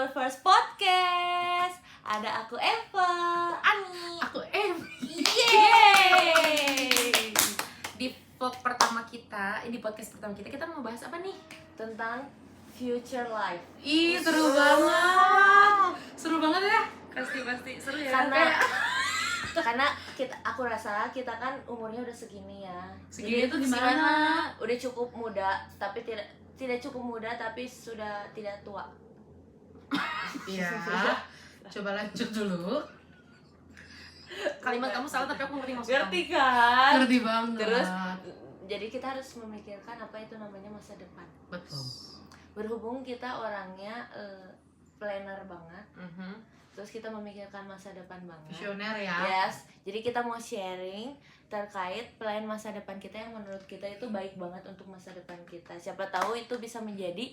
Lovers Podcast. Ada aku Eva, Ani, Aku yeay. Di vlog pertama kita, di podcast pertama kita mau bahas apa nih? Tentang future life. Ih, seru banget. Seru banget ya? Pasti seru ya. Karena aku rasa kita kan umurnya udah segini ya. Segini Jadi tuh gimana? Udah cukup muda, tapi tidak cukup muda tapi sudah tidak tua. Iya. Coba lanjut dulu. Kalimat kamu salah tapi aku ngerti maksudnya. Ngerti kan? Ngerti banget. Terus jadi kita harus memikirkan apa itu namanya masa depan. Betul. Berhubung kita orangnya planner banget, Mhm. terus kita memikirkan masa depan banget. Visioner ya. Yes, jadi kita mau sharing terkait plan masa depan kita yang menurut kita itu baik banget untuk masa depan kita. Siapa tahu itu bisa menjadi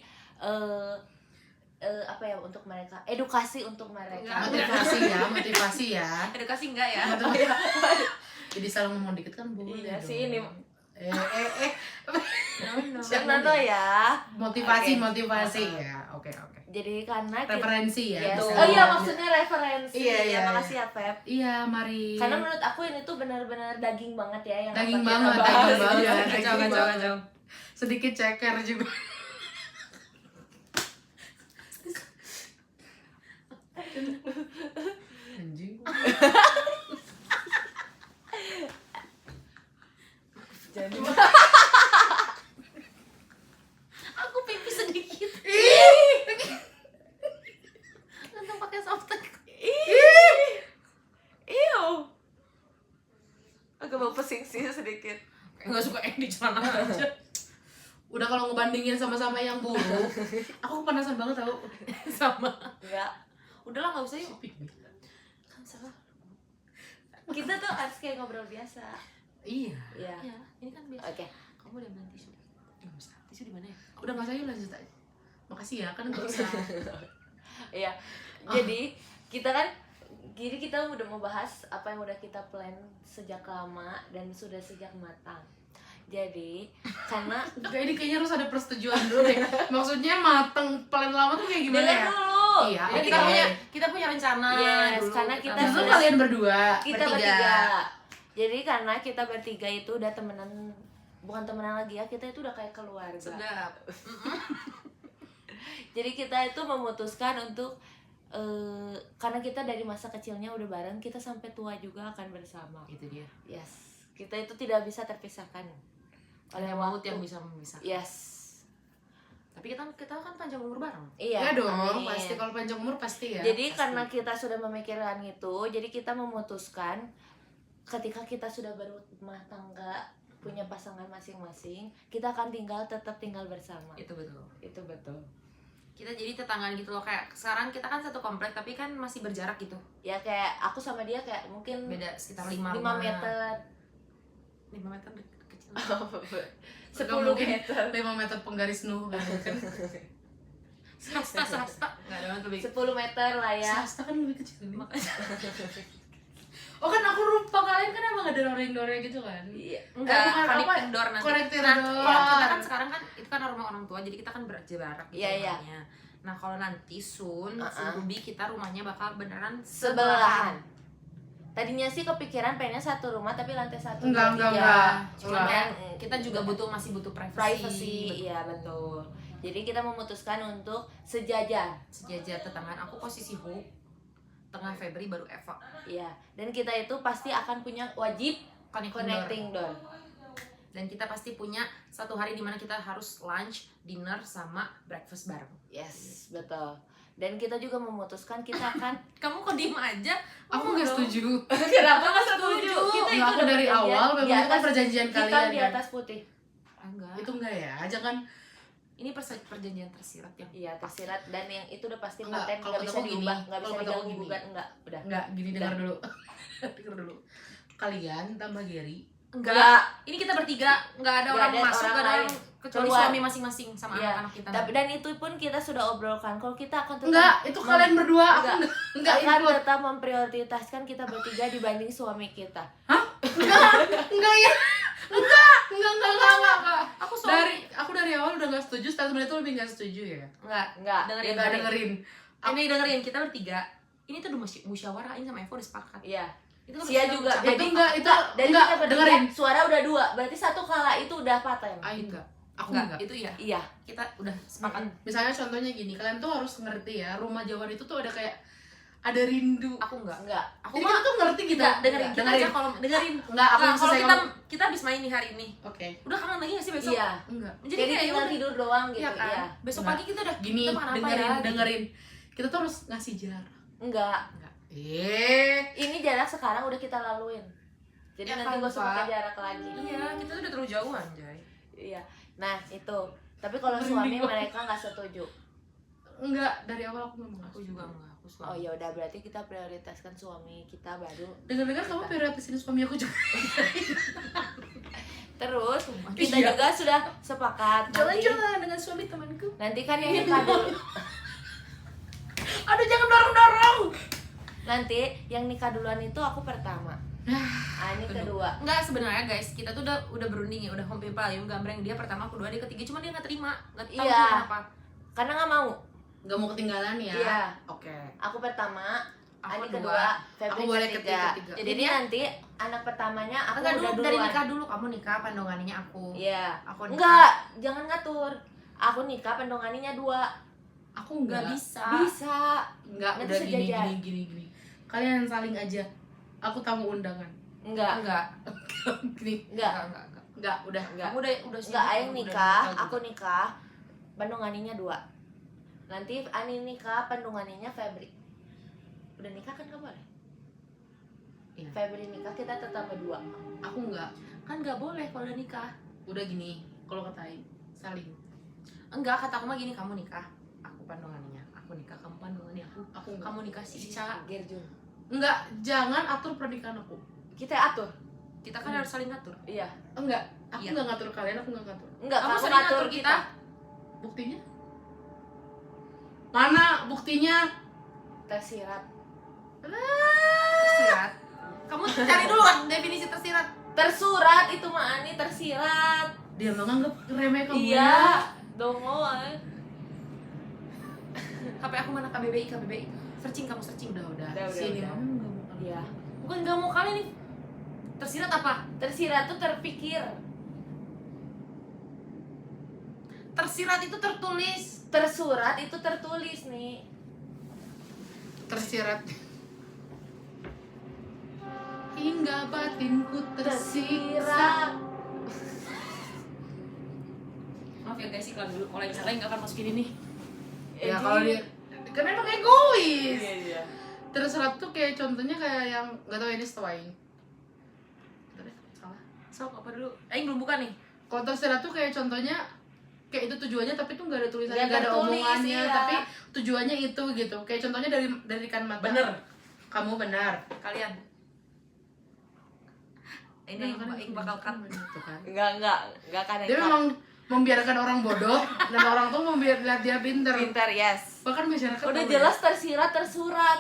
apa ya untuk mereka, edukasi untuk mereka. Motivasi ya. Edukasi enggak ya? Jadi salah ngomong dikit kan boleh. Iya dong. sih, ini Jangan Nano ya. Motivasi Oke. ya. Oke. Jadi karena Referensi ya. Yes. Betul. Oh iya, maksudnya referensi. Iya. Makasih ya, Feb. Iya, mari. Karena menurut aku ini tuh benar-benar daging banget ya yang Daging apa kita banget, bahas. daging banget. Iya. Kacau. Sedikit ceker juga. Anjing. Jadi Aku pipi sedikit. Langsung pakai softtek. agak bau pesing sih sedikit. Enggak suka yang di celana aja. Udah kalau ngebandingin sama-sama yang buruk, aku penasaran banget tau. Sama. Enggak. Udahlah enggak usah yuk. Kan salah. Kita tuh harus kayak ngobrol biasa. Iya. Iya. Ya, ini kan biasa. Oke. Kamu udah ambil tisu? Nggak usah. Tisu di mana ya? Udah nggak usah, yuk lanjut aja. Makasih ya, kan nggak usah. Iya. Jadi kita udah mau bahas apa yang udah kita plan sejak lama dan sudah sejak matang. Jadi karena Ini kayaknya harus ada persetujuan dulu deh. Maksudnya mateng plan lama tuh kayak gimana dengar ya? dulu. Iya, Jadi oke. kita punya rencana Yes, dulu. karena kita Justru sudah- kalian berdua, Kita bertiga. Jadi karena kita bertiga itu udah temenan, bukan temenan lagi ya, kita itu udah kayak keluarga. Sedap. Jadi kita itu memutuskan untuk karena kita dari masa kecilnya udah bareng, kita sampai tua juga akan bersama. Itu dia. Yes, kita itu tidak bisa terpisahkan oleh Oleh maut waktu. yang bisa memisahkan. Yes. Tapi kita kan panjang umur bareng. Iya. Ya dong, amin. pasti kalau panjang umur pasti ya. Jadi pasti. karena kita sudah memikirkan itu, jadi kita memutuskan ketika kita sudah berumah tangga, punya pasangan masing-masing, kita akan tetap tinggal bersama. Itu betul. Itu betul. Kita jadi tetanggaan gitu loh, kayak sekarang kita kan satu komplek tapi kan masih berjarak gitu. Ya kayak aku sama dia kayak mungkin Beda sekitar 5 5 rumah. meter. 5 meter kecil. 10 mungkin meter. 5 meter penggaris nuh kan. Sasta. Enggak ada lebih. 10 meter lah ya. Sasta kan lebih kecil. Oh kan aku lupa, kalian kan emang ada doreng-doreng gitu kan? Iya. Enggak, bukan apa, connecting door nanti. connecting Nah, door. kalau kita kan sekarang kan itu kan rumah orang tua, jadi kita kan berjarak gitu Iya. rumahnya. Nah, kalau nanti soon Uh-uh. Ruby kita rumahnya bakal beneran Sebelahan. Tadinya sih kepikiran pengennya satu rumah tapi lantai satu. Enggak. Cuman Enggak. kan kita juga masih butuh privacy. privacy. Iya betul. Jadi kita memutuskan untuk sejajar. Sejajar tetanggaan. Aku posisi Hook, tengah Febri baru Eva. Iya. Dan kita itu pasti akan punya wajib connecting door. Dan kita pasti punya satu hari dimana kita harus lunch, dinner, sama breakfast bareng. Yes, betul. Dan kita juga memutuskan kita akan Kamu kok diem aja? Aku nggak setuju. Kenapa nggak setuju? Kita Nggak, aku udah dari perjanjian awal di memang itu kan atas- perjanjian hitam kalian di kan? atas putih. Enggak. Itu enggak ya, jangan. Ini perjanjian tersirat yang Iya, tersirat dan yang itu udah pasti Enggak, paten, kalau nggak bisa kataku gini, diubah, nggak bisa kalau kataku diganggu gini. gugat, enggak, udah. Enggak, gini dengar dulu. Dengar dulu. Kalian tambah Gary. enggak. Ini kita bertiga, enggak ada Nggak orang ada masuk, orang enggak ada lain. orang kecuali Keluar. suami masing-masing sama Iya. anak-anak kita. Tapi dan itu pun kita sudah obrolkan kalau kita akan tetap Enggak, itu kalian berdua. Aku Enggak. enggak akan ikut. tetap memprioritaskan kita bertiga dibanding suami kita. Enggak ya. Enggak. Aku sorry. Aku dari awal udah enggak setuju, setelah itu lebih enggak setuju ya. Enggak. Dengerin. Enggak dengerin. Ini dengerin, kita bertiga. Ini tuh udah musyawarahin sama Evo, udah sepakat. Iya. Itu kan Sia kita juga. ucapin. Jadi itu dari enggak, kita bertiga dengerin. suara udah 2. Berarti satu kala itu udah paten. Enggak. Aku enggak, enggak. itu iya. Iya. Kita udah sepakat. Misalnya contohnya gini, kalian tuh harus ngerti ya, rumah Jawa itu tuh ada kayak ada rindu. Aku enggak. Enggak. Aku Jadi mah kita tuh ngerti gitu. kita dengerin kita dengerin. aja kalau dengerin. Enggak, aku Nah, bisa kalau selesai kita ngomong. kita habis main nih hari ini. Oke. Udah kangen lagi gak sih besok? Iya. Enggak. Jadi, Jadi kayak tinggal yaudah. tidur doang gitu. Iya kan? Iya. Besok Enggak. pagi kita udah Gini, kita makan apa dengerin, ya? dengerin. Kita tuh harus ngasih jarak. Enggak. Eh, Ini jarak sekarang udah kita laluin. Jadi Ya nanti kan, gak usah Pak. pakai jarak lagi. Iya, kita tuh udah terlalu jauh anjay. Iya. Nah, itu. Tapi kalau Merinding suami banget. mereka nggak setuju. enggak, dari awal aku ngomong Aku juga enggak, aku suka. Oh ya udah berarti kita prioritaskan suami kita baru. Dengar-dengar kamu prioritasin suami aku juga. Terus kita Iya. juga sudah sepakat nanti, Jalan-jalan dengan suami temanku. nanti kan yang nikah dulu. Aduh, jangan dorong-dorong. Nanti yang nikah duluan itu aku pertama. Ini kedua. Enggak, sebenarnya guys, kita tuh udah berunding ya, udah home payung gambreng, dia pertama, aku kedua, dia ketiga, cuma dia nggak terima, nggak tahu Iya. kenapa. Karena nggak mau. Gak mau ketinggalan ya? Iya. Oke. Aku pertama, Aku Ani kedua, kedua, Febri aku boleh ketiga. ketiga. Jadi nanti anak pertamanya aku Enggak udah dulu, dari duluan. nikah dulu, kamu nikah, pandonganinya aku. Iya. Aku nikah. Enggak, jangan ngatur. Aku nikah pendonganinya 2. Aku Nggak enggak. bisa. Bisa. Enggak, Nanti udah gini, sejajar. gini. Kalian saling aja. Aku tamu undangan. Enggak. Enggak, Gini. Enggak. Enggak, udah. Enggak. Kamu udah Enggak, Aing udah nikah, juga. aku nikah, pendonganinya 2. Nanti Ani nikah, pendonganinya Febri. Udah nikah kan kamu boleh? Iya. Febri nikah, kita tetap berdua. Aku enggak. Kan nggak boleh kalau udah nikah. Udah gini. Kalau katain saling. Enggak, kata aku mah gini, kamu nikah, aku pandongannya. Aku nikah, kamu pandongannya aku. Aku enggak. Kamu nikah si Ica. Gerjun. Enggak, jangan atur pernikahan aku. Kita atur. Kita kan harus saling ngatur. Iya. Enggak, aku Iya. enggak ngatur kalian, aku enggak ngatur. Enggak, Kamu kamu sering ngatur ngatur kita. Buktinya? Mana buktinya? Tersirat. Tersirat. Kamu cari dulu kan definisi tersirat. Tersurat itu mah Ani tersirat. Dia menganggap remeh kamu Iya. ya. Dongo. HP aku mana KBBI, KBBI. Searching, kamu searching. Udah. Udah, Sini udah. kamu enggak mau kali. Iya. Bukan nggak mau kali nih. Tersirat apa? Tersirat tuh terpikir. Tersirat itu tertulis. Tersurat itu tertulis nih. Tersirat. Hingga batinku tersiksa. Tersirat. Maaf ya guys, iklan dulu. Kalau yang salah nggak akan masukin ini. Ya kalau dia kan emang egois. Iya. Tersirat tuh kayak contohnya kayak yang enggak tahu ini setuain. Salah. So, apa dulu? Aing belum buka nih. Kalau tersirat tuh kayak contohnya kayak itu tujuannya tapi tuh nggak ada tulisannya, Nggak nggak ada tertulis, omongannya, iya. tapi tujuannya itu gitu. Kayak contohnya dari ikan mata. Bener. Kamu benar. Kalian. Ini Aing bakal cut. Gitu kan. Enggak kan Dia memang membiarkan orang bodoh dan orang tuh lihat dia pinter. pintar, yes. Bahkan masyarakat Udah tahu jelas tersirat tersurat.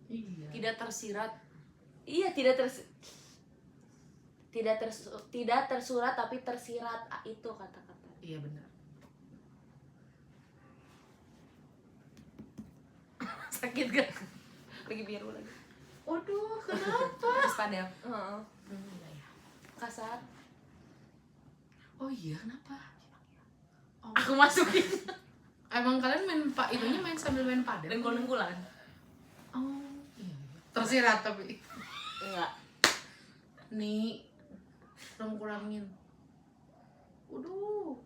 ya. Iya. Tidak tersirat. Iya, tidak tersurat tapi tersirat. Itu kata-kata. Iya benar. Sakit gak? Lagi biru lagi. Waduh, kenapa? Terus padel. Heeh. Iya ya. Kasar. Oh iya, kenapa? Oh, Aku masukin. emang kalian main itunya main sambil main padel? Dengkul-dengkulan. Oh, iya. Tersirat tapi. Enggak. Nih, dong kurangin. Waduh.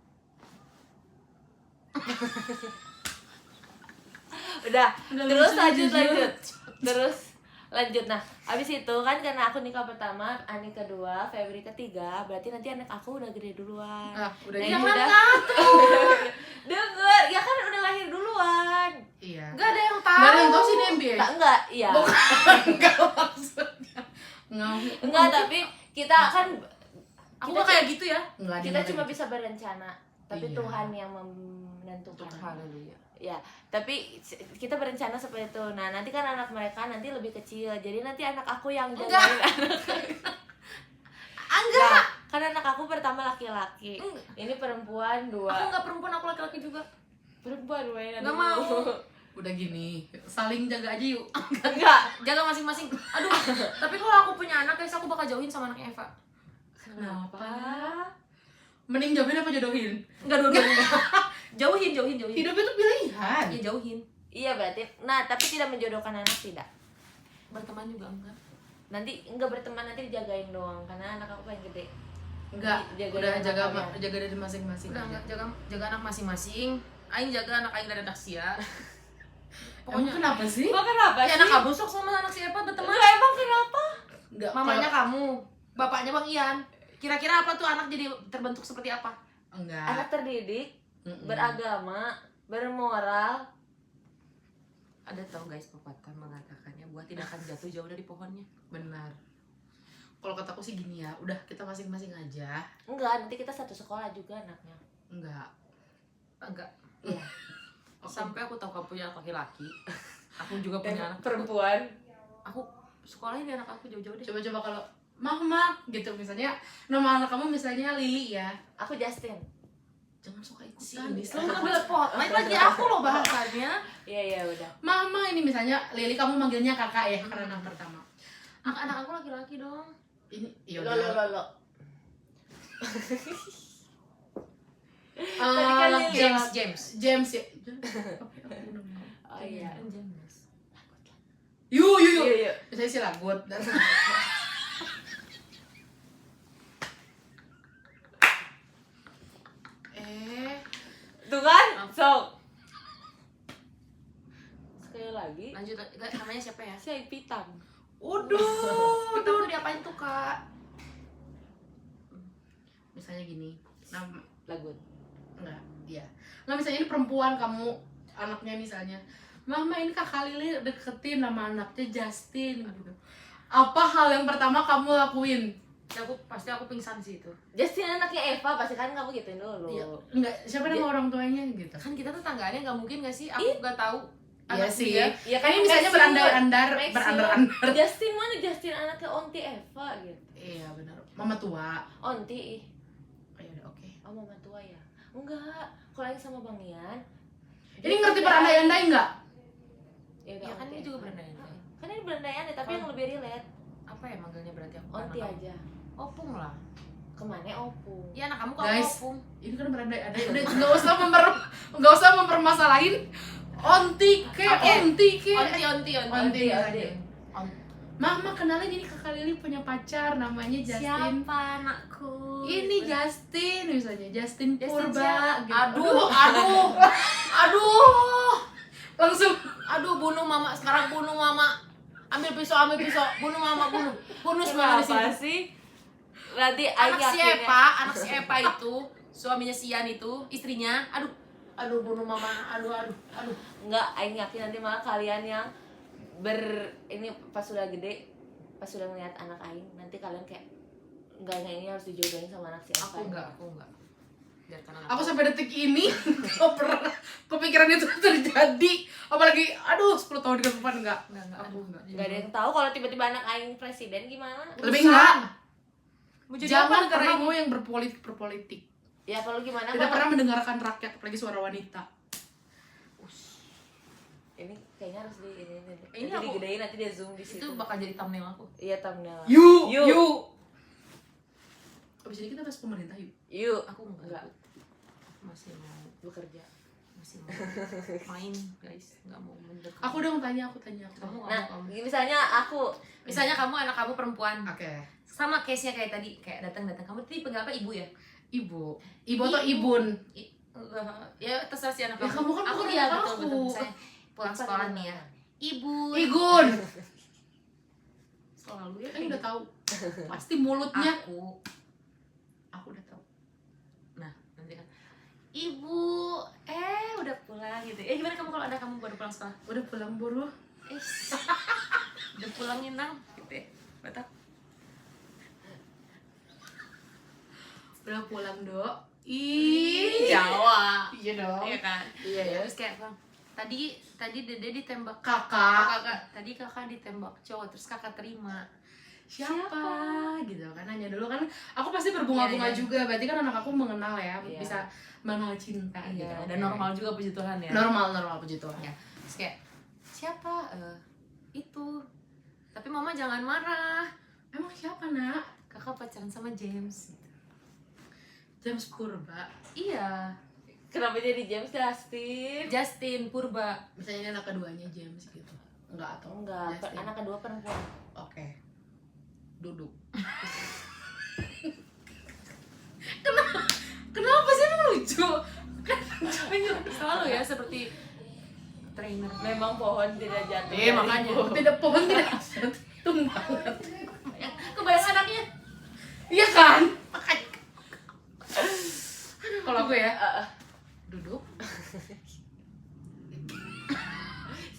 Udah, Udah terus lucu, lanjut. Terus lanjut. Nah, abis itu kan karena aku nikah pertama, Ani kedua, Febri ketiga, berarti nanti anak aku udah gede duluan. Ah, udah Nah, ini ini udah. Denger, ya kan udah lahir duluan. Iya. Gak ada yang tahu. Nggak ada yang tahu sih NBA. Enggak, iya. Enggak maksudnya. Enggak, tapi kita kan Aku kita gak kayak gitu ya. Enggak ada kita yang cuma kayak bisa berencana, tapi Iya. Tuhan yang menentukan. Haleluya. Ya, tapi kita berencana seperti itu. Nah, nanti kan anak mereka nanti lebih kecil. Jadi nanti anak aku yang Enggak. jagain anak. Enggak. Nah, kan anak aku pertama laki-laki. Enggak. Ini perempuan 2. Aku gak perempuan, aku laki-laki juga. perempuan mainan Nggak dulu. mau. Udah gini, saling jaga aja yuk. Enggak. Jaga masing-masing. Aduh, tapi kalau aku punya anak guys, aku bakal jauhin sama anaknya Eva. Kenapa? Mending jauhin apa jodohin? Enggak dua-duanya. Jauhin. Hidup itu pilihan. Ya jauhin. Iya berarti. Nah tapi tidak menjodohkan anak tidak. Berteman juga enggak. Nanti enggak berteman, nanti dijagain doang karena anak aku paling gede. Enggak, Jaga udah anak jaga kalian. jaga dari masing-masing. Udah aja. enggak, jaga anak masing-masing. Aing jaga anak aing dari anak sia. Emang kenapa sih? Emang kenapa Ya sih? anak kamu sok sama anak siapa berteman? Enggak, emang kenapa? Enggak. Mamanya kamu, bapaknya Bang Ian. Kira-kira apa tuh anak jadi terbentuk seperti apa? Enggak. Anak terdidik, Mm-mm. beragama, bermoral. Ada tau guys pepatah mengatakannya buah tidak akan jatuh jauh dari pohonnya. Benar. Kalau kataku sih gini ya, udah kita masing-masing aja. Enggak, nanti kita satu sekolah juga anaknya. Enggak. Enggak. Iya. Sampai aku tahu kamu punya anak laki-laki. Aku juga punya anak perempuan. Aku sekolahin anak aku jauh-jauh deh. Coba-coba kalau Mama gitu misalnya, nama anak kamu misalnya Lili ya. Aku Justin. Jangan suka Si ikutan. ini selalu ngambil spotlight lagi aku loh bahasannya. Iya udah. Mama ini misalnya Lili kamu manggilnya kakak ya karena anak pertama. Anak aku laki-laki dong. Ini ya Lo. Tadi kan Lili. James. James ya. Oh iya. James. Yuk. Yuk. Saya sih Lagut. Tuh kan? Sok. Sekali lagi. Lanjut namanya siapa ya? Si Pitam. Waduh. Kita tuh diapain tuh kak? Misalnya gini. Nah, Lagut. enggak, iya. Nah, misalnya ini perempuan kamu anaknya misalnya. Mama ini Kakak Lili deketin nama anaknya Justin gitu. Apa hal yang pertama kamu lakuin? Ya, pasti aku pingsan sih itu. Justin anaknya Eva, pasti kan kamu gituin dulu. Iya, enggak, siapa nama orang tuanya gitu. Kan kita tetanggaannya nggak mungkin nggak sih? Aku nggak tahu. Iya anak sih. dia. Iya Kan ini misalnya berandar-andar. Justin mana? Justin anaknya Onti Eva gitu. Iya, benar. Mama tua. Onti. Oh, ya udah oke. Oh mama tua ya? Enggak. Kalau yang sama Bang Ian. Ini ngerti berandai-andai enggak? Ya, Ya kan ini juga berandai-andai. Kan ini berandai-andai tapi yang lebih relate. Apa ya manggilnya berarti aku? Onti anak kamu? aja. Opung lah. Kemana Opung? Ya anak kamu Guys. Opung. Ini kan berandai-andai. Udah enggak usah mempermasalahin. Onti ke. Onti. Onti. Mama kenalin ini Kakak Lili punya pacar namanya Justin. Siapa anakku? Ini Justin misalnya, Justin Justin Purba siapa? gitu. Aduh. Langsung Bunuh mama. Sekarang bunuh mama. Ambil pisau. Bunuh mama, bunuh semua di sini. Kenapa sih? Nanti Anak yakinnya- si Epa itu, suaminya si Ian itu, istrinya. Aduh bunuh mama. Aduh. Enggak, Aing yakin nanti malah kalian yang ini pas sudah gede, pas sudah melihat anak Aing, nanti kalian kayak enggak ini harus dijodohin sama anak si Eva. Aku enggak. Biarkan anak aku sampai detik ini gak pernah kepikiran itu terjadi. Apalagi 10 tahun ke depan enggak. Aku enggak. Enggak ada yang tahu kalau tiba-tiba anak Aing presiden gimana. Lebih enggak. Mau jadi Jangan apa negara kamu ini? yang berpolitik. Ya kalau gimana Tidak kalau- pernah mendengarkan rakyat, apalagi suara wanita. ini kayaknya harus ini Ini nanti aku- digedein, nanti dia zoom di situ. Itu bakal jadi thumbnail aku. Iya thumbnail. Yuk. Abis ini kita bahas pemerintah yuk. Yuk. Aku Enggak. Masih mau Bekerja. main guys, nggak mau mendekat. Aku dong tanya, aku tanya. Kamu Nah, kamu. misalnya aku Misalnya anak kamu perempuan. Oke. Sama case-nya kayak tadi, kayak datang. Kamu tadi panggil apa, ibu ya? Ibu atau ibun? Ya terserah si anak Ya, kamu kan aku bukan ya anak betul. aku. Misalnya pulang sekolah nih ya. Ibu. Igun. Selalu ya. Kan udah tahu. Pasti mulutnya. Aku udah tahu. Nah, nanti kan ibu udah pulang gitu. Gimana kamu kalau ada kamu baru pulang sekolah? Udah pulang buru. Udah pulangin nang gitu ya. Batak. Udah pulang, Dok. Jawa. Iya dong. Iya kan? Iya ya. Terus kayak bang, tadi Dede ditembak Kakak. kakak. Tadi kakak ditembak cowok, terus kakak terima. siapa gitu kan, nanya dulu kan. Aku pasti berbunga-bunga Iya, iya. juga, berarti kan anak aku mengenal ya, Iya. bisa mengenal cinta gitu. Iya, dan normal juga puji Tuhan ya. Normal puji Tuhan. Ya. Terus kayak siapa itu, tapi mama jangan marah, Emang siapa nak? kakak pacaran sama James. James Purba. Iya, Kenapa jadi James Justin? Justin Purba. Misalnya ini anak keduanya James gitu. Enggak atau Enggak, Justin. anak kedua perempuan. Oke. Duduk. Kenapa sih emang lucu? Selalu ya seperti trainer. Memang pohon tidak jatuh. Makanya. Tidak, pohon tidak tumbang. Kebayang anaknya. Iya kan? Makanya. Kalau aku ya, duduk.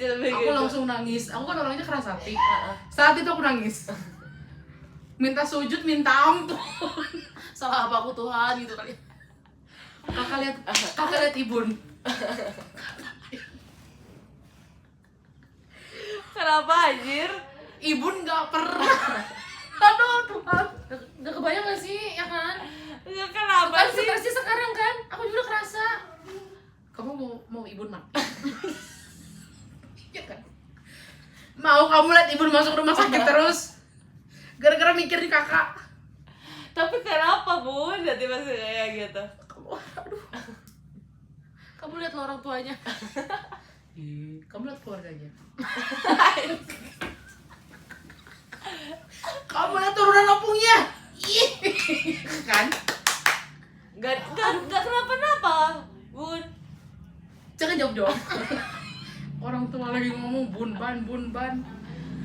Aku langsung nangis. Aku kan orangnya keras hati. Saat itu aku nangis. Minta sujud, minta ampun. Salah apa aku Tuhan gitu kali. Kakak lihat Ibun. Kenapa anjir? Ibun nggak pernah. Aduh Tuhan. Gak kebayang gak sih, ya kan? Enggak kenapa Kan sih? situasi sekarang kan, aku juga kerasa. Kamu mau Ibun mati? Iya kan? Mau kamu lihat Ibun masuk rumah sakit terus? Gara-gara mikirin kakak. Tapi kenapa Bun? Jadi masih kayak gitu. Kamu lihat lo orang tuanya. Kamu lihat keluarganya. Kamu lihat turunan opungnya. Ih, kan? Enggak kenapa-napa, Bun. Jangan jawab. Orang tua lagi ngomong bun ban.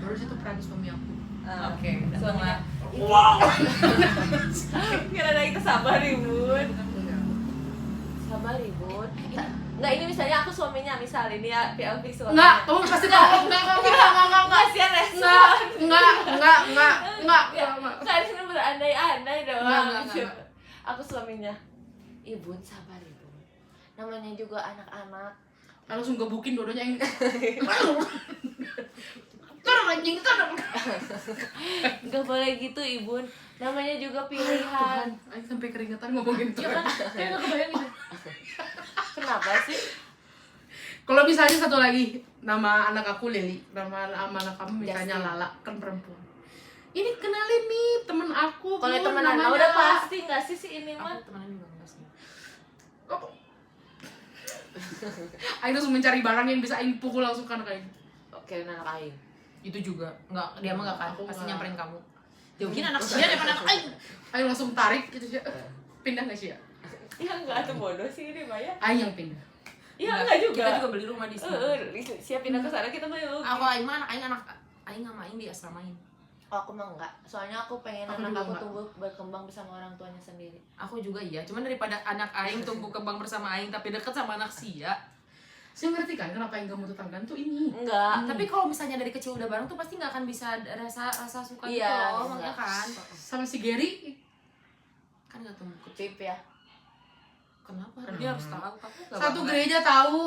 Terus itu peran suami aku. Oke, udah Suaminya. Wow. Kira ada itu sabar nih, Bun. Enggak. Sabar nih, Bun. Enggak, ini misalnya aku suaminya, misal ini ya PLV suaminya. Enggak, kamu pasti tahu. Enggak. Kasihan respon. Enggak. Kan ini berandai-andai doang. Enggak. Aku suaminya. Ibu sabar Ibu. Namanya juga anak-anak. Langsung gebukin dua-duanya yang Turun anjing, turun. Gak boleh gitu Ibu. Namanya juga pilihan. Aku sampai keringetan ngomongin itu. Iya kan? Kayak gak kebayang gitu. Kenapa sih? Kalau misalnya satu lagi, nama anak aku Lili, nama anak kamu misalnya Justin. Lala, kan perempuan. Ini kenalin nih temen aku. Kalau Bun, temenan mah namanya. udah pasti nggak sih si ini mah? Aku temenan juga enggak sih. Aing langsung mencari barang yang bisa Aing pukul langsung kan kayak. Oke, anak Aing. Itu juga enggak, dia mah enggak kan, Aku pasti nggak. nyamperin kamu. Jauhin anak dia daripada anak Aing. Aing langsung tarik gitu sih. Pindah nggak sih ya? Ya enggak tuh bodoh sih ini Maya. Aing yang pindah. Ya enggak juga. Kita juga beli rumah di sini. Siap pindah ke sana kita belum. Aku Aing mah anak Aing sama Aing di asramain. Oh, aku mah enggak. Soalnya aku pengen Aku anak juga aku enggak. tumbuh berkembang bersama orang tuanya sendiri. Aku juga iya, cuman daripada anak Aing tumbuh kembang bersama Aing tapi deket sama anak Sia. Saya ngerti kan kenapa Aing gak mau tetanggaan tuh ini. Enggak. Tapi kalau misalnya dari kecil udah bareng tuh pasti nggak akan bisa rasa suka gitu Iya, loh, enggak. makanya kan. Sama si Gary. Kan nggak tumbuh kecil. Pip ya. Kenapa? Kenapa? Dia harus tahu. Kamu nggak Satu bangga? gereja tahu.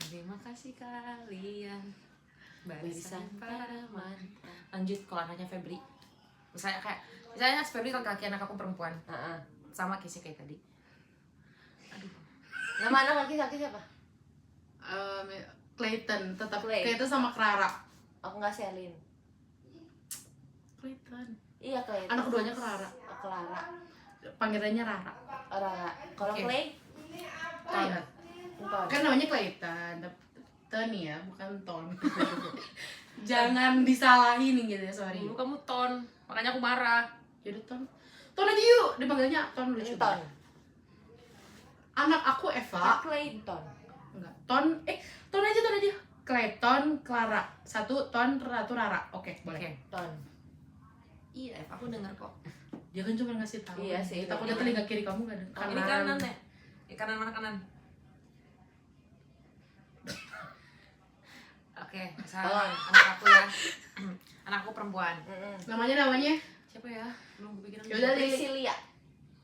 Terima kasih kalian. Barisan Barisan para para mantan. Lanjut kalau anaknya Febri. Misalnya Febri laki-laki, anak aku perempuan. Heeh. Sama Casey kayak tadi. Aduh. Nama anak laki-laki siapa? Clayton, tetap Clay. Clayton sama Clara. Aku enggak Selin. Clayton. Iya Clay. Anak keduanya Clara. Clara. Panggilannya Rara. Rara. Kalau Oke. Clay? Ton. Ton. Kan namanya Clayton. Ton ya, bukan Ton. Jangan disalahin gitu ya, sorry. Dulu kamu ton, makanya aku marah. Yaudah Ton. Ton aja yuk, dipanggilnya Ton lucu. Ton. Anak aku Eva. Clayton. Enggak. Ton aja. Clayton, Clara. Satu Ton, satu Rara. Oke, boleh. Oke. Ton. Iya, aku denger kok. Dia kan cuma ngasih tahu. Iya sih, Takutnya bener. telinga kiri kamu gak ada. Ini kanan ya? Kanan mana kanan? Oke, misalnya anak aku ya. Anak aku perempuan. Namanya. Siapa ya? Belum kepikiran. Yaudah, Lili. Priscilia.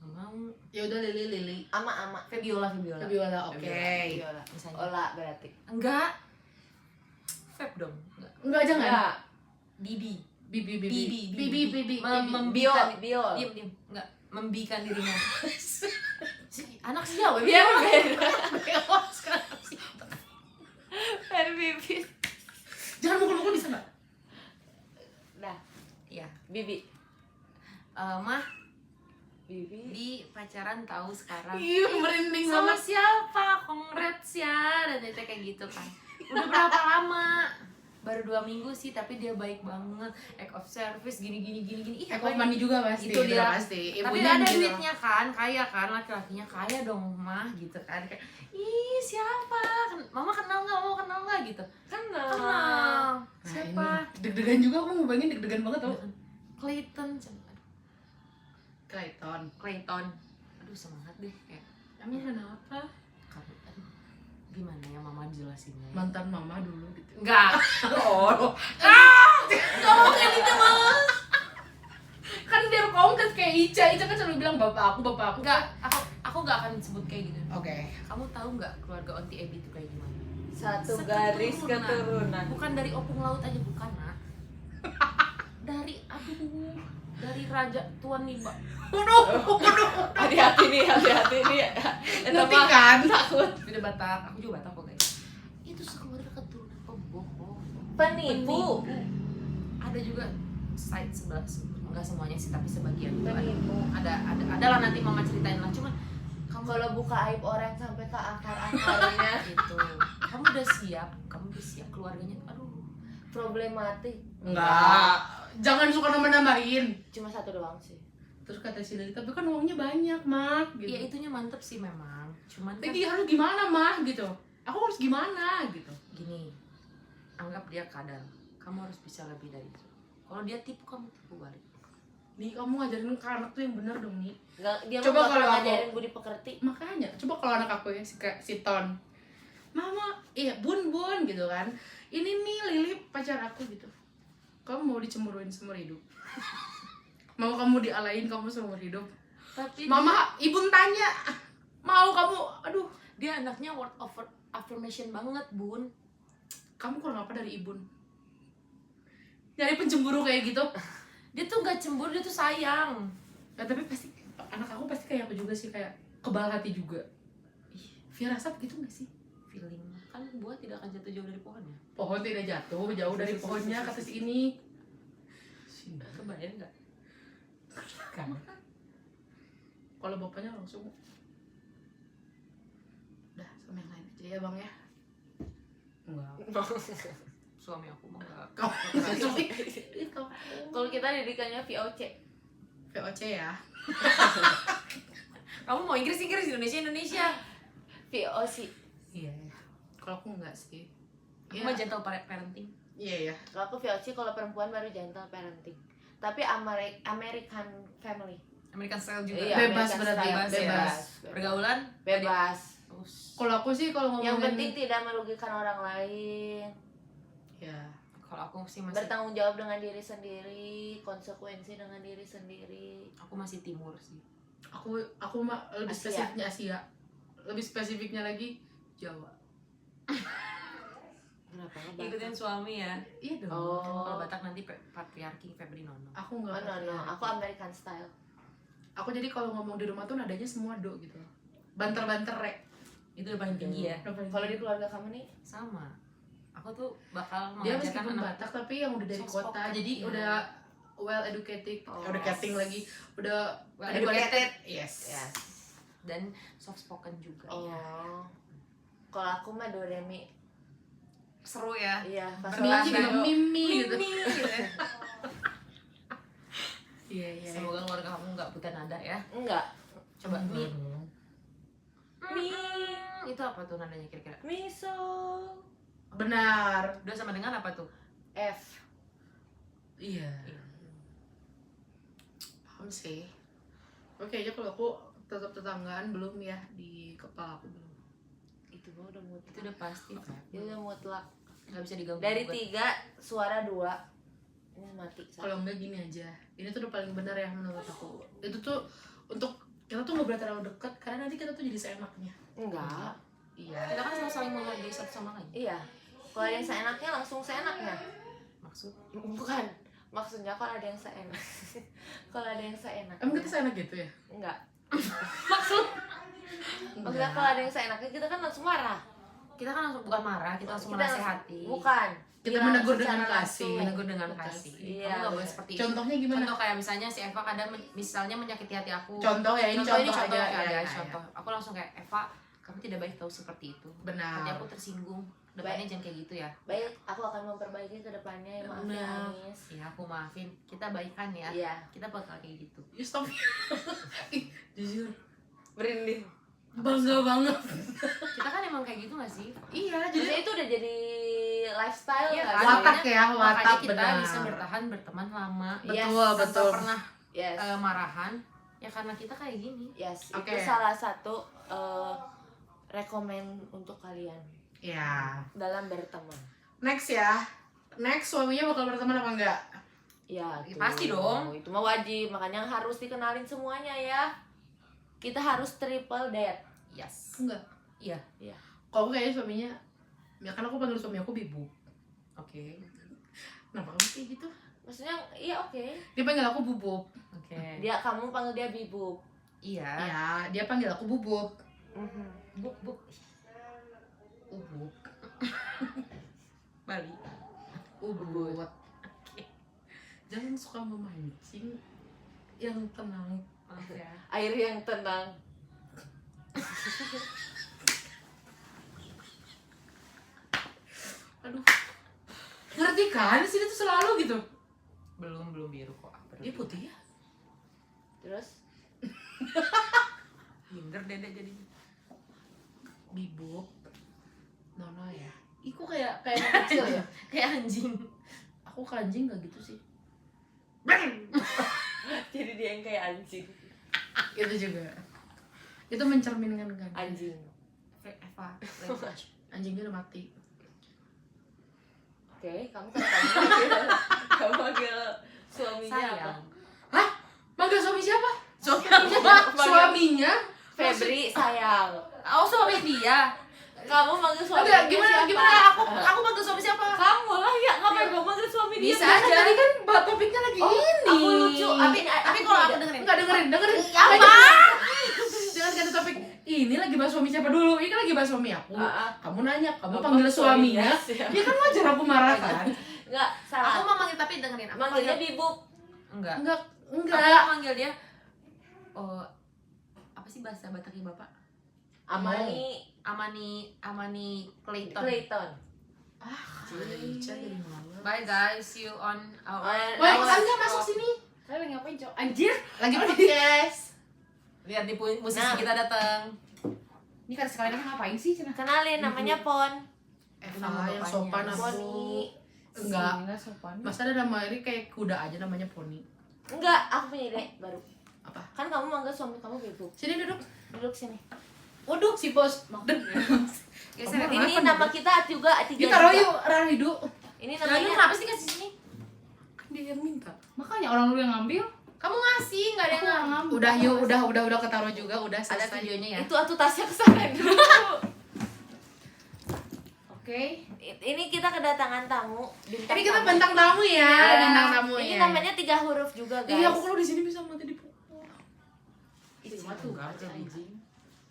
Nggak mau. Ya udah Lili. Ama. Febiola. Viola, oke. Viola. Misalnya. Ola berarti. Enggak. Feb dong. Enggak. Enggak jangan. Enggak. Didi. Bibi. Membikan Biol. diem enggak membikan dirinya. Anak si Jawa Biar biar beda. Bibit. Jangan mukul-mukul bisa nggak? Nah, ya Bibi. mah Bibi. di pacaran tahu sekarang Iya, merinding sama banget. siapa, congrats ya, dan itu kayak gitu kan. Udah berapa lama? Baru 2 minggu sih, tapi dia baik banget, act of service, gini. Ih, Act apa of money juga pasti. Itu dia. Pasti. tapi Ibunya ada gitu. duitnya kan, kaya kan, laki-lakinya kaya dong mah gitu kan. Kayak, ih siapa? Mama kenal nggak gitu. Kenal. Kenal. Nah, Siapa? ini deg-degan juga, aku mau bayangin deg-degan banget tau. Clayton. Clayton. Aduh semangat deh kayak. Emang kenapa? Aduh, gimana ya mama jelasinnya ya? Mantan mama dulu gitu. Enggak. Oh. Ngomong kayak gitu mas. Kan biar konkret kayak Ica kan selalu bilang bapak aku. Enggak, aku nggak akan sebut kayak gitu. Oke. Kamu tahu nggak keluarga Onti Ebi itu kayak gimana? Satu garis keturunan. Bukan dari opung laut aja, bukan nak. dari Raja Tuan Niba. Hati-hati nih. Ngerti kan? Takut. Beda Batak, aku juga Batak kok guys. Itu sekeluarga keturunan pembohong. Penipu. Ada juga side sebelah, enggak semuanya sih tapi sebagian itu ada. Penipu. Adalah nanti mama ceritain lah, cuman kamu Kalau buka aib orang sampai ke akar-akarnya itu kamu udah siap keluarganya, aduh problematik. Enggak. Jangan suka nambah-nambahin. Cuma satu doang sih. Terus kata si Lili, tapi kan uangnya banyak, Mak. Gitu. ya itunya mantep sih memang, cuman kan Tapi harus gimana, Mah? Gitu. Aku harus gimana? Gitu. gini, anggap dia kadal, kamu harus bisa lebih dari itu. Kalau dia tipu, kamu tipu balik. Nih, kamu ngajarin ke anak tuh yang bener dong, nih. Nggak, dia Coba mau kalau aku- ngajarin budi pekerti. Makanya, coba kalau anak aku ya, si Ton. Mama, iya, bun, gitu kan. Ini nih Lili pacar aku gitu. Kamu mau dicemburuin seumur hidup? Mau kamu dialain kamu seumur hidup? Tapi Mama, ibu tanya. Mau kamu, aduh. dia anaknya word of affirmation banget, Bun. Kamu kurang apa dari ibu? Nyari pencemburu kayak gitu. Dia tuh gak cemburu, dia tuh sayang. Nah, tapi pasti anak aku pasti kayak aku juga sih, kayak kebal hati juga. Ih, firasat gitu gak sih? Feeling kan buah tidak akan jatuh jauh dari pohonnya. Pohon tidak jatuh jauh dari pohonnya, kata si ini. Kebayang nggak? Kan. Kalau bapaknya langsung udah sama yang lain aja ya, Bang ya. Enggak. Suami aku mah nggak. Kalau kita didikannya VOC. VOC ya. Kamu mau Inggris, Indonesia. VOC. Iya. Kalau aku enggak sih. Aku mah gentle parenting. Iya ya. Kalau aku VOC, kalau perempuan baru gentle parenting. Tapi American family. American style juga. Iya, Bebas American berarti, style. bebas. Pergaulan Bebas. terus. Kalau aku sih kalau ngomongin Yang penting tidak merugikan orang lain. ya, Kalau aku sih masih Bertanggung jawab dengan diri sendiri, konsekuensi dengan diri sendiri. aku masih timur sih. aku mah lebih Asia. spesifiknya Asia. Lebih spesifiknya lagi Jawa. Kenapa Ikutin suami ya. Iya dong. Kalau Oh, Batak nanti patriarki Febri Nono. Aku oh enggak. no, aku American style. Aku jadi kalau ngomong di rumah tuh nadanya semua do gitu. Banter-banter rek. Itu udah paling tinggi ya. Kalau di keluarga kamu nih, Sama. Aku tuh bakal dia mengajarkan meskipun anak Batak tapi yang udah dari soft kota, spoken, jadi iya. udah well educated, Oh. educating lagi, udah well educated. Yes. yes. dan soft spoken juga ya. Oh. Kalau aku mah Doremi. Seru ya. Iya, pas Mimi sholat juga dulu. Mimi gitu. Mimi gitu ya. Iya iya. Semoga keluarga kamu nggak buta nada ya. Enggak. Coba mi. Mi. Itu apa tuh nadanya kira-kira? Miso. Benar. Udah sama dengan apa tuh? F. Iya. Paham sih. Oke aja kalau aku tetap tetanggaan belum ya di kepala aku belum. Itu mah udah mutlak. Itu udah pasti. Itu udah mutlak. Nggak bisa diganggu. Dari 3 suara 2. Ini mati. Kalau enggak gini aja. Ini tuh udah paling benar ya menurut aku. Itu tuh untuk kita tuh nggak boleh terlalu dekat karena nanti kita tuh jadi seenaknya. Enggak. Iya. Kita kan sama saling menghargai satu sama lain. Iya. Kalau yang seenaknya langsung seenaknya. Maksud? Bukan. Maksudnya kalau ada yang seenak. Kalau ada yang seenak. Emang kita seenak gitu ya? Enggak. Maksudnya Enggak. kalau ada yang seenaknya kita kan langsung marah. Kita kan langsung bukan marah, kita langsung Kita menasehati. Bukan. Kita Bilang menegur secara dengan langsung. kasih. Menegur dengan kasih. Iya, Kamu nggak boleh bener. seperti itu. Contohnya gimana? Contoh kayak misalnya si Eva kadang misalnya menyakiti hati aku. Contoh ya, ini contoh aja. ya, Ya, guys, ya, contoh. Aku langsung kayak Eva, kamu tidak baik tahu seperti itu. Benar. Hati aku tersinggung. Depannya jangan kayak gitu ya. Baik, aku akan memperbaiki ke depannya ya, maaf ya Benar. Anis. Ya aku maafin. Kita baikan ya. Iya. Kita bakal kayak gitu. You stop. Ih, jujur Merinding. bangga banget. Kita kan emang kayak gitu gak sih? Iya, Jadi jujur. itu udah jadi lifestyle Iya kan? kan? Watak Makanya- ya, watak, Makanya kita benar. bisa bertahan berteman lama. Yes. Betul, Tanpa betul. pernah Yes. marahan. Ya karena kita kayak gini. Yes, Oke. itu salah satu rekomen untuk kalian Ya. dalam berteman. Next ya. Next suaminya bakal berteman apa enggak? Ya, Ya, pasti dong. Itu mah wajib, makanya harus dikenalin semuanya ya. Kita harus triple date. Yes. Enggak. Iya. Kalau aku kayaknya suaminya, ya kan aku panggil suami aku Bibu. Oke. Kenapa kamu kayak gitu? Maksudnya, iya oke. Dia panggil aku Bubuk. Oke. Kamu panggil dia Bibuk. Iya. Ya, dia panggil aku Bubuk. Buk buk. Ubuk. Bali. Ubud. Jangan suka memancing yang tenang. Maaf ya. Air yang tenang. Aduh. Ngerti kan? Di sini tuh selalu gitu. Belum biru kok. Dia putih ya? Terus Minder dede jadinya. Bibuk. Nono ya. Iku kayak anak kecil ya. Kayak anjing. Aku ke anjing gak gitu sih. jadi dia yang kayak anjing. Itu juga. Itu mencerminkan kan. Anjing. Eva. Anjingnya udah mati. Oke, kamu panggil suaminya apa? Sayang. Hah? Manggil suami siapa? Suaminya Suaminya? Febri sayang. Oh suami dia. Kamu manggil suami Enggak, siapa? gimana? Aku panggil suami siapa? Kamu lah ya, ngapain kamu manggil suami dia? Bisa Kan aja. tadi kan topiknya lagi ini. Aku lucu. Tapi kalau aku dengerin. Enggak dengerin. Apa? Jangan ganti topik. Ini lagi bahas suami siapa dulu? Ini kan lagi bahas suami aku. Kamu nanya, kamu Kamu panggil suaminya. siapa? Ya kan wajar aku marah kan? Enggak, Aku salah. mau manggil tapi dengerin. Aku Manggilnya manggil. Bibuk. Enggak. Enggak. Aku manggil dia. Oh, apa sih bahasa Bataknya Bapak? Amani Clayton. Clayton. Ica jadi malu. Bye guys, see you on our. Woi, enggak masuk sini. Kalian lagi ngapain, Cok? Anjir. Lagi podcast. Lihat di musisi Nah. kita datang. Ini kan sekalian ngapain sih, Cina? Kenalin namanya Pon. Eva yang sopan aku. Poni. Enggak. Masa ada nama ini kayak kuda aja namanya Poni. Enggak, aku punya ide baru. Apa? Kan kamu manggil suami kamu Bibuk. Sini duduk. Duduk sini. Waduh, si bos. Geser. Kamu Ini kenapa nama nih? kita juga tiga. Kita taruh juga. yuk, Rahidu. Ini Lalu namanya kenapa sih kasih sini? Kan dia yang minta. Makanya orang lu yang ngambil, Kamu ngasih, nggak ada aku yang yang ngambil. Udah yuk, udah ketaruh juga, udah Ada selesai. videonya ya. itu atuh tasnya kesana dulu. Oke. Ini kita kedatangan tamu. Bintang Ini kita tamu. bintang tamu ya, Iya. bintang tamu Ini ya. namanya 3 huruf juga, guys. Iya, aku kalau di sini bisa mati dipukul.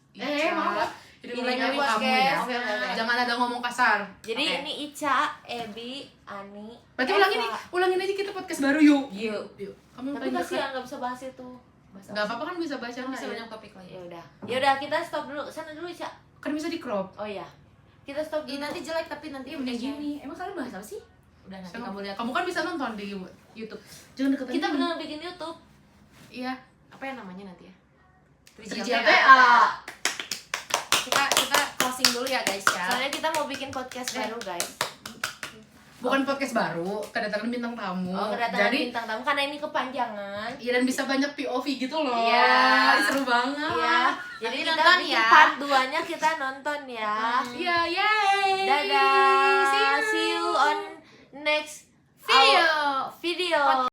Ica. Maaf. Jadi Ini mulai nyari kamu podcast. ya. Oke. Jangan ada ngomong kasar. Jadi Oke. ini Ica, Ebi, Ani. Berarti Eva. ulangin aja kita podcast baru yuk. Yuk. Kamu Tapi paling dekat. kasihan nggak bisa bahas itu. Nggak apa-apa kan bisa baca Bisa ya. banyak topik lagi. Ya udah kita stop dulu. Sana dulu, Ica. Kan bisa di crop. Oh iya. Kita stop Ih, dulu. nanti jelek tapi nanti Iya, mending gini. Emang kalian bahas apa sih? Udah nanti kamu lihat. Kamu kan bisa nonton di YouTube. Jangan deketin. Kita ini. beneran bikin YouTube. Iya. Apa ya namanya nanti ya? Tricia BA. Kita closing dulu ya guys ya. Soalnya kita mau bikin podcast baru, guys. Bukan podcast baru, kedatangan bintang tamu. Oh, kedatangan Jadi bintang tamu karena ini kepanjangan. iya, dan bisa banyak POV gitu loh. Iya. Seru banget. Iya. Jadi Nanti kita nonton bikin ya. part 2-nya kita nonton ya. Iya, yay. Dadah. See you. See you on next Video. video.